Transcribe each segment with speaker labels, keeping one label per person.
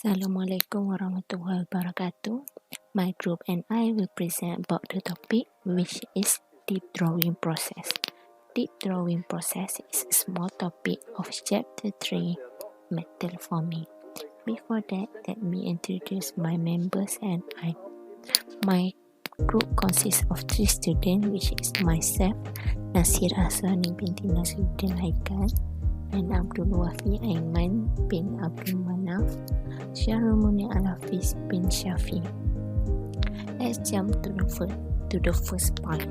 Speaker 1: Assalamualaikum warahmatullahi wabarakatuh. My group and I will present about the topic which is deep drawing process. Deep drawing process is a small topic of chapter 3, metal forming. Before that, let me introduce my members and I. My group consists of 3 students, which is myself, Nasir Aswani binti Nasruddin Haikal, and Abdul Wafi Aiman bin Abdul Manaf, Syahrul Munir Al-Hafiz bin Shafi. Let's jump to the first part,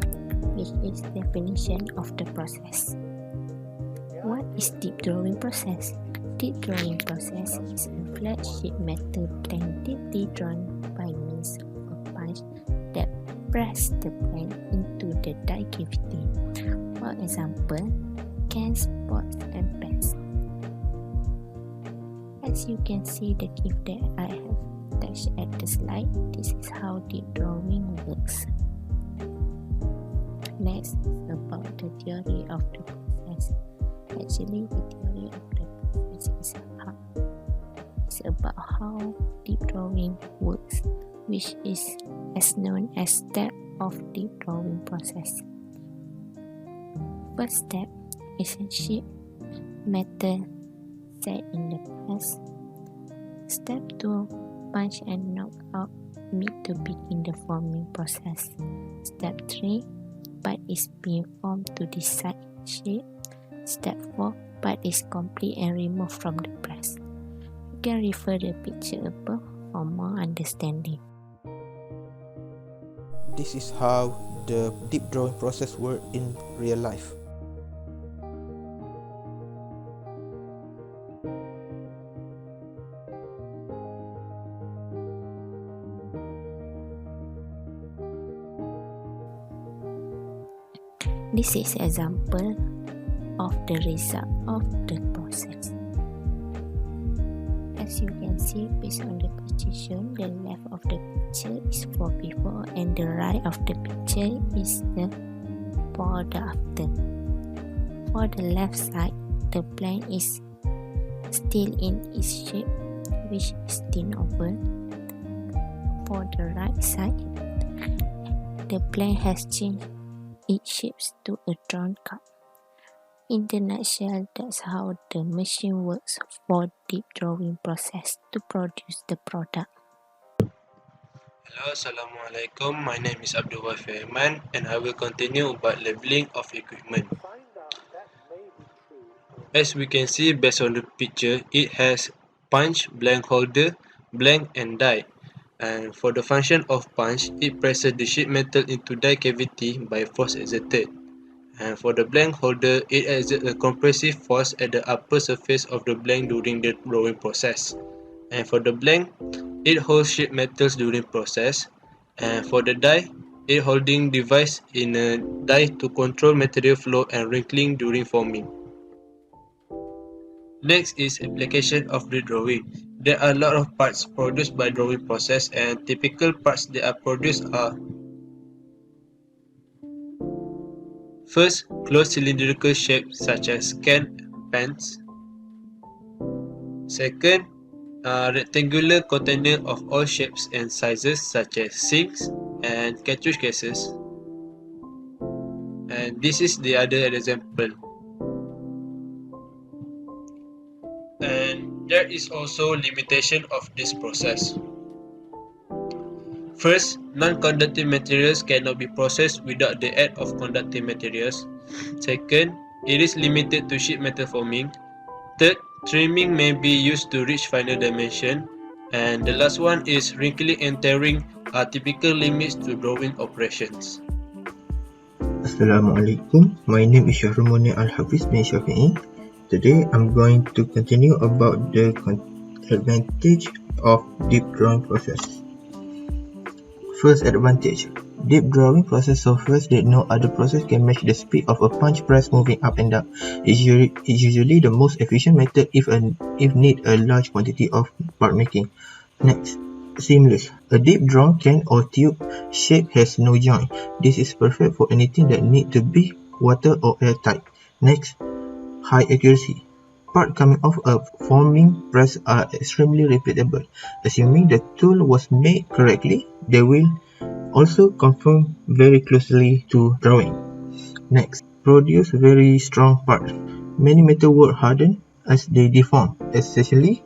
Speaker 1: which is definition of the process. What is deep drawing process? Deep drawing process is a flat sheet metal plane deeply drawn by means of a punch that press the plane into the die cavity. For example, cans, pots, and pans. As you can see the GIF that I have attached at the slide, this is how deep drawing works. Next is about the theory of the process. Actually, the theory of the process is about how deep drawing works, which is as known as step of deep drawing process. First step is a sheet metal set in the press. Step 2, punch and knock out meat to begin the forming process. Step 3, part is being formed to the side sheet. Step 4, part is complete and removed from the press. You can refer the picture above for more understanding.
Speaker 2: This is how the deep drawing process works in real life.
Speaker 1: This is example of the result of the process. As you can see, based on the picture shown, the left of the picture is for before and the right of the picture is for the after. For the left side, the plane is still in its shape, which is thin over. For the right side, the plane has changed its shapes to a drawn cup. In the nutshell, that's how the machine works for deep drawing process to produce the product.
Speaker 3: Hello, Assalamualaikum. My name is Abdul Wafi Aiman and I will continue about labeling of equipment. As we can see based on the picture, it has punch, blank holder, blank and die. And for the function of punch, it presses the sheet metal into die cavity by force exerted. And for the blank holder, it exerts a compressive force at the upper surface of the blank during the drawing process. And for the blank, it holds sheet metals during process. And for the die, it holding device in a die to control material flow and wrinkling during forming. Next is application of the drawing. There are a lot of parts produced by drawing process, and typical parts that are produced are: first, closed cylindrical shape such as can, pans. Second, rectangular container of all shapes and sizes such as sinks and cartridge cases. And this is the other example. And there is also limitation of this process. First, non-conductive materials cannot be processed without the aid of conductive materials. Second, it is limited to sheet metal forming. Third, trimming may be used to reach final dimension. And the last one is wrinkling and tearing are typical limits to drawing operations.
Speaker 2: Assalamualaikum. My name is Syahrul Munir Al-Hafiz bin Shafi. Today I'm going to continue about the advantage of deep drawing process. First advantage, deep drawing process offers that no other process can match the speed of a punch press moving up and down. It's usually the most efficient method if need a large quantity of part making. Next, seamless. A deep drawn can or tube shape has no joint. This is perfect for anything that need to be water or airtight. Next, high accuracy. parts coming off a forming press are extremely repeatable. Assuming the tool was made correctly, they will also conform very closely to drawing. Next, produce very strong parts. Many metal work harden as they deform. Essentially,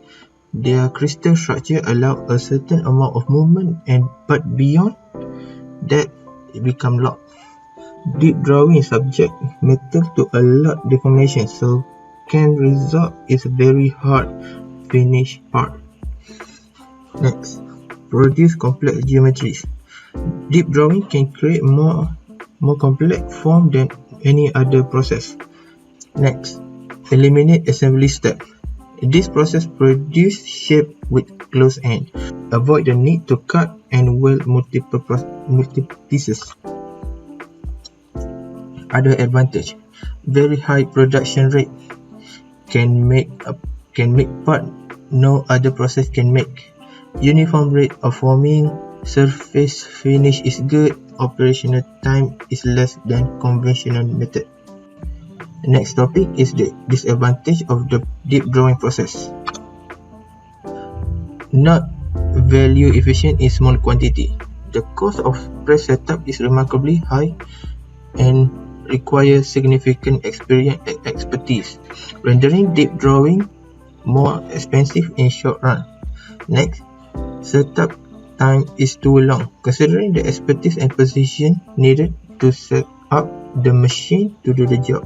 Speaker 2: their crystal structure allow a certain amount of movement, but beyond that, it become locked. Deep drawing subject metal to a lot deformation, so can result is a very hard finished part. Next, produce complex geometries. Deep drawing can create more complex form than any other process. Next, eliminate assembly step. This process produce shape with close end. Avoid the need to cut and weld multiple pieces. Other advantage: very high production rate. Can make part no other process can make. Uniform rate of forming. Surface finish is good. Operational time is less than conventional method. Next topic is the disadvantage of the deep drawing process. Not value efficient in small quantity. The cost of press setup is remarkably high and requires significant experience and expertise, rendering deep drawing more expensive in short run. Next, setup time is too long, considering the expertise and precision needed to set up the machine to do the job.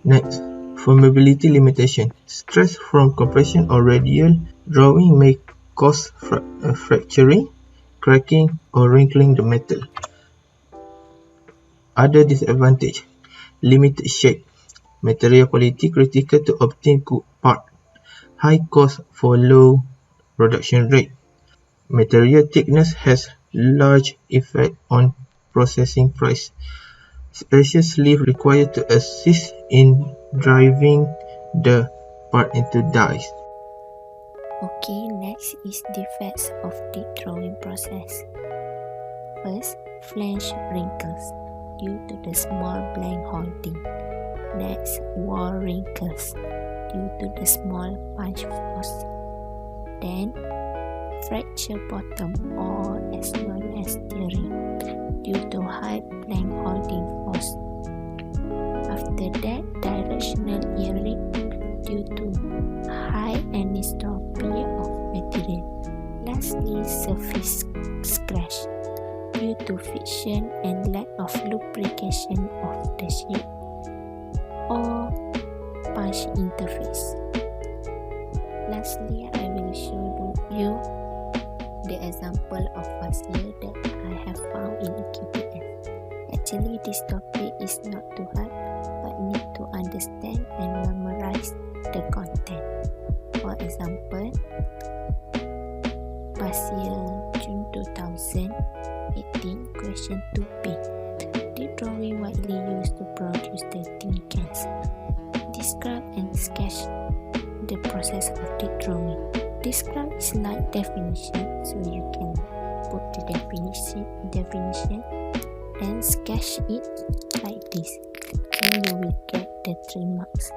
Speaker 2: Next, formability limitation. Stress from compression or radial drawing may cause fracturing, cracking, or wrinkling the metal. Other disadvantage: limited shape. Material quality critical to obtain good part. High cost for low production rate. Material thickness has large effect on processing price. Special sleeve required to assist in driving the part into dies.
Speaker 1: Okay, next is defects of deep drawing process. First, flange wrinkles due to the small blank holding. Next, wall wrinkles due to the small punch force. Then, fracture bottom or as well as tearing due to high blank holding force. After that, directional earring due to high anisotropy of material. Lastly, surface scratch due to friction and lack of lubrication of the shape or punch interface. Lastly, I will show you the example of failure that I have found in EKPS. Actually, this topic is not too hard, but need to understand and memorize the content. For example, Pasir June 2018 question 2b. Deep drawing widely used to produce the tin cans. Describe and sketch the process of deep drawing. Describe is like definition, so you can put the definition and sketch it like this. Then you will get the 3 marks.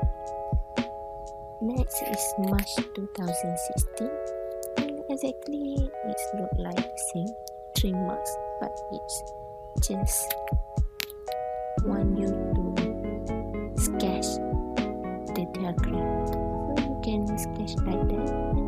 Speaker 1: Next is March 2016. Exactly, it looks like the same 3 marks, but it's just want you to sketch the diagram. So you can sketch like that and